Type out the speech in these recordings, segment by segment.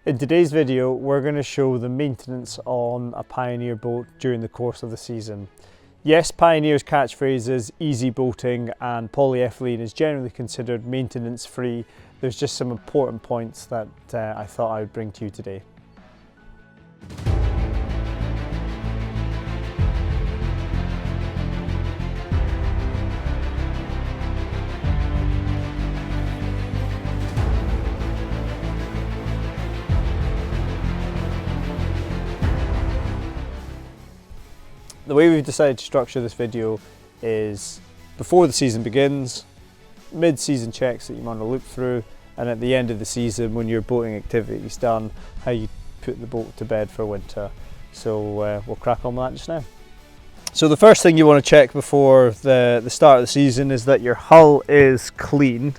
In today's video, we're going to show the maintenance on a Pioneer boat during the course of the season. Yes, Pioneer's catchphrase is easy boating and polyethylene is generally considered maintenance free. There's just some important points that I thought I would bring to you today. The way we've decided to structure this video is before the season begins, mid-season checks that you want to look through, and at the end of the season when your boating activity is done, how you put the boat to bed for winter. So we'll crack on with that just now. So the first thing you want to check before the start of the season is that your hull is clean.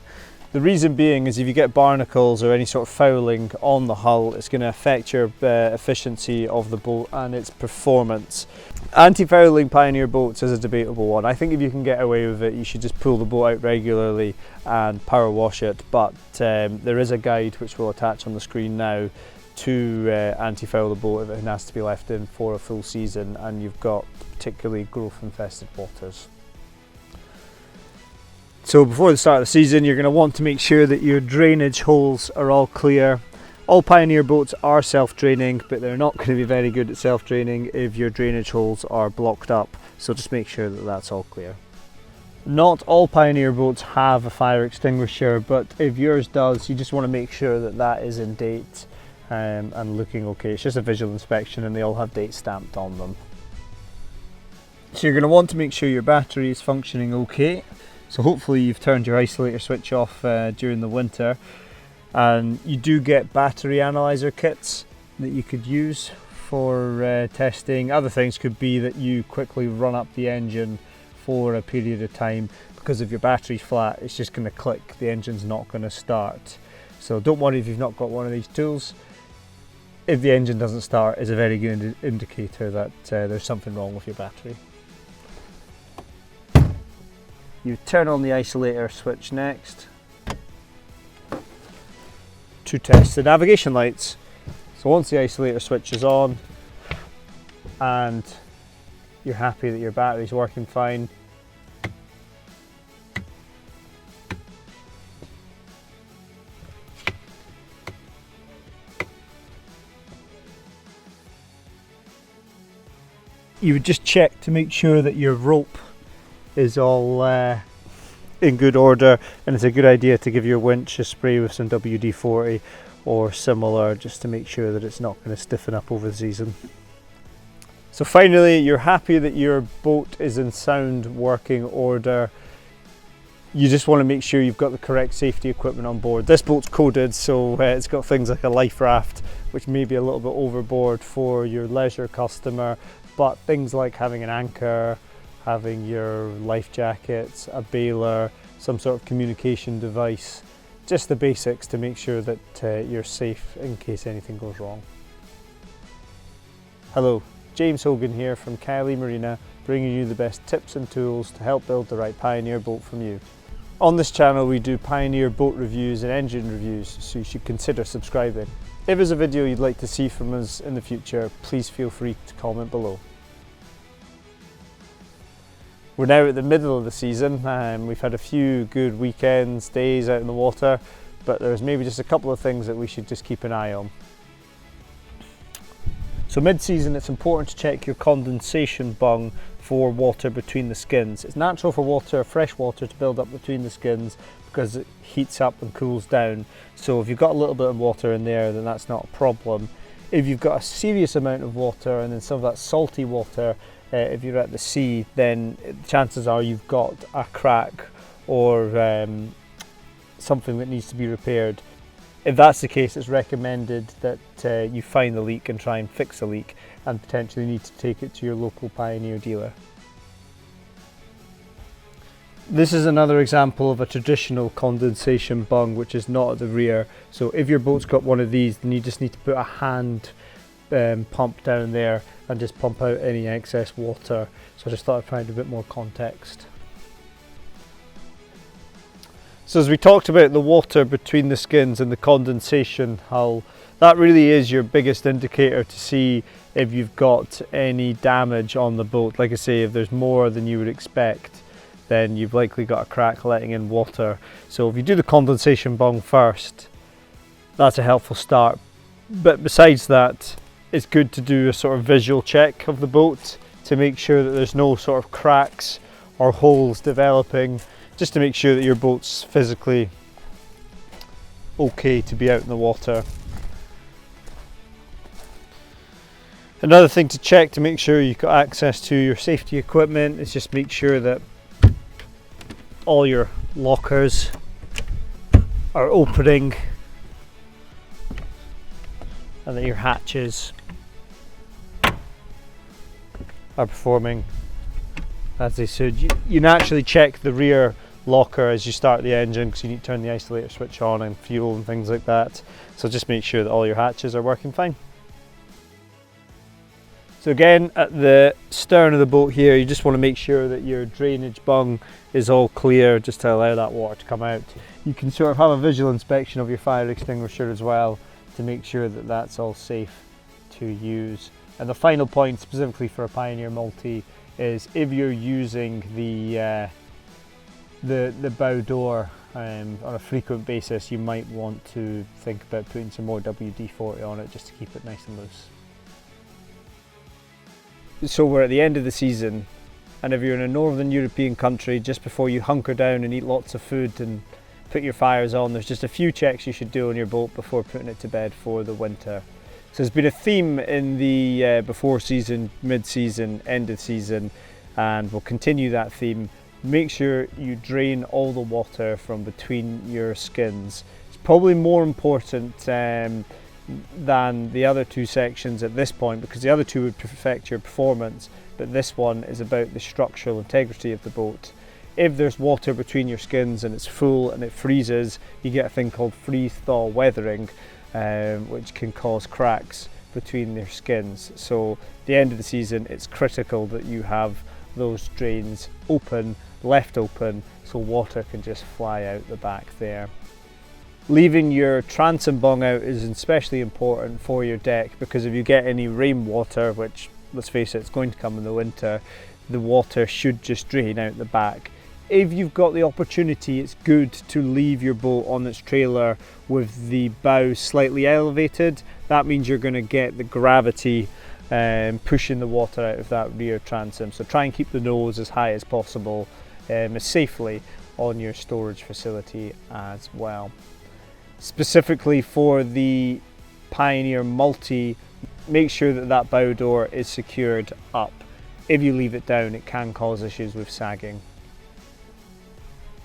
The reason being is if you get barnacles or any sort of fouling on the hull, it's going to affect your efficiency of the boat and its performance. Anti-fouling Pioneer boats is a debatable one. I think if you can get away with it, you should just pull the boat out regularly and power wash it, but there is a guide which we'll attach on the screen now to anti-foul the boat if it has to be left in for a full season and you've got particularly growth infested waters. So before the start of the season, you're going to want to make sure that your drainage holes are all clear. All Pioneer boats are self-draining, but they're not going to be very good at self-draining if your drainage holes are blocked up. So just make sure that that's all clear. Not all Pioneer boats have a fire extinguisher, but if yours does, you just want to make sure that that is in date and looking okay. It's just a visual inspection and they all have dates stamped on them. So you're going to want to make sure your battery is functioning okay. So hopefully you've turned your isolator switch off during the winter, and you do get battery analyzer kits that you could use for testing. Other things could be that you quickly run up the engine for a period of time, because if your battery's flat it's just going to click, the engine's not going to start. So don't worry if you've not got one of these tools. If the engine doesn't start, it's a very good indicator that there's something wrong with your battery. You turn on the isolator switch next to test the navigation lights. So once the isolator switch is on and you're happy that your battery's working fine, you would just check to make sure that your rope is all in good order, and it's a good idea to give your winch a spray with some WD-40 or similar just to make sure that it's not going to stiffen up over the season. So finally, you're happy that your boat is in sound working order. You just want to make sure you've got the correct safety equipment on board. This boat's coded, so it's got things like a life raft, which may be a little bit overboard for your leisure customer, but things like having an anchor, having your life jackets, a bailer, some sort of communication device, just the basics to make sure that you're safe in case anything goes wrong. Hello, James Hogan here from Caley Marina, bringing you the best tips and tools to help build the right Pioneer boat from you. On this channel we do Pioneer boat reviews and engine reviews, so you should consider subscribing. If there's a video you'd like to see from us in the future, please feel free to comment below. We're now at the middle of the season and we've had a few good weekends, days out in the water, but there's maybe just a couple of things that we should just keep an eye on. So mid-season it's important to check your condensation bung for water between the skins. It's natural for water, fresh water, to build up between the skins because it heats up and cools down. So if you've got a little bit of water in there, then that's not a problem. If you've got a serious amount of water and then some of that salty water, if you're at the sea, then chances are you've got a crack or something that needs to be repaired. If that's the case, it's recommended that you find the leak and try and fix the leak, and potentially need to take it to your local Pioneer dealer. This is another example of a traditional condensation bung which is not at the rear. So if your boat's got one of these, then you just need to put a hand pump down there and just pump out any excess water. So I just thought I'd find a bit more context. So as we talked about the water between the skins and the condensation hull, that really is your biggest indicator to see if you've got any damage on the boat. Like I say, if there's more than you would expect, then you've likely got a crack letting in water. So if you do the condensation bung first, that's a helpful start. But besides that, it's good to do a sort of visual check of the boat to make sure that there's no sort of cracks or holes developing, just to make sure that your boat's physically okay to be out in the water. Another thing to check to make sure you've got access to your safety equipment is just make sure that all your lockers are opening and that your hatches are performing as they should. You naturally check the rear locker as you start the engine because you need to turn the isolator switch on and fuel and things like that. So just make sure that all your hatches are working fine. So again, at the stern of the boat here, you just want to make sure that your drainage bung is all clear just to allow that water to come out. You can sort of have a visual inspection of your fire extinguisher as well to make sure that that's all safe to use. And the final point specifically for a Pioneer multi is if you're using the bow door on a frequent basis, you might want to think about putting some more WD-40 on it just to keep it nice and loose. So we're at the end of the season, and if you're in a northern European country, just before you hunker down and eat lots of food and put your fires on, there's just a few checks you should do on your boat before putting it to bed for the winter. So there's been a theme in the before season, mid-season, end of season, and we'll continue that theme. Make sure you drain all the water from between your skins. It's probably more important than the other two sections at this point, because the other two would affect your performance, but this one is about the structural integrity of the boat. If there's water between your skins and it's full and it freezes, you get a thing called freeze-thaw weathering, which can cause cracks between their skins. So at the end of the season, it's critical that you have those drains open, left open, so water can just fly out the back there. Leaving your transom bung out is especially important for your deck, because if you get any rainwater, which let's face it, it's going to come in the winter, the water should just drain out the back. If you've got the opportunity, it's good to leave your boat on its trailer with the bow slightly elevated. That means you're going to get the gravity pushing the water out of that rear transom. So try and keep the nose as high as possible, as safely on your storage facility as well. Specifically for the Pioneer multi, make sure that that bow door is secured up. If you leave it down, it can cause issues with sagging.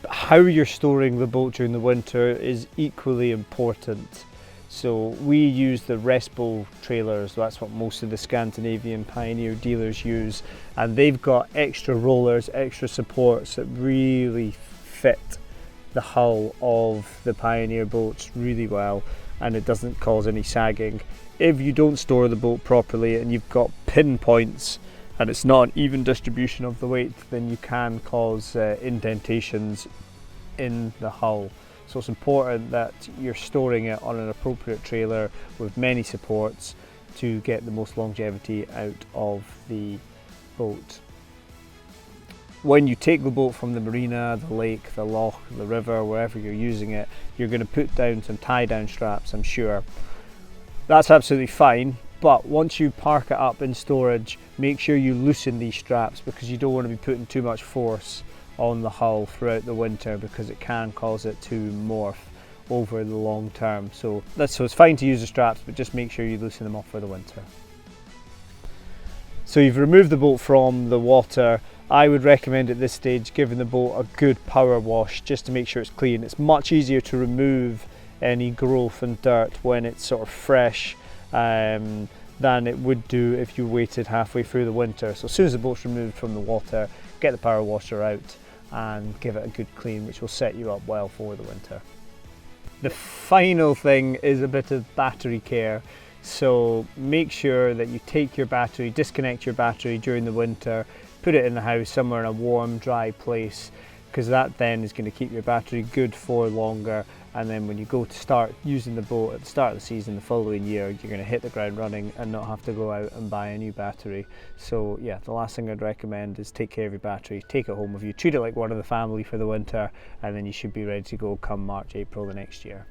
How you're storing the boat during the winter is equally important. So we use the Respo trailers, that's what most of the Scandinavian Pioneer dealers use, and they've got extra rollers, extra supports that really fit the hull of the Pioneer boats really well, and it doesn't cause any sagging. If you don't store the boat properly and you've got pinpoints and it's not an even distribution of the weight, then you can cause indentations in the hull. So it's important that you're storing it on an appropriate trailer with many supports to get the most longevity out of the boat. When you take the boat from the marina, the lake, the loch, the river, wherever you're using it, you're going to put down some tie-down straps, I'm sure. That's absolutely fine, but once you park it up in storage, make sure you loosen these straps, because you don't want to be putting too much force on the hull throughout the winter, because it can cause it to morph over the long term. So it's fine to use the straps, but just make sure you loosen them off for the winter. So you've removed the boat from the water. I would recommend at this stage giving the boat a good power wash just to make sure it's clean. It's much easier to remove any growth and dirt when it's sort of fresh than it would do if you waited halfway through the winter. So as soon as the boat's removed from the water, get the power washer out and give it a good clean, which will set you up well for the winter. The final thing is a bit of battery care. So make sure that you take your battery, disconnect your battery during the winter, put it in the house somewhere in a warm, dry place because that then is going to keep your battery good for longer, and then when you go to start using the boat at the start of the season the following year, you're going to hit the ground running and not have to go out and buy a new battery. So yeah, the last thing I'd recommend is take care of your battery, take it home with you, treat it like one of the family for the winter, and then you should be ready to go come March, April the next year.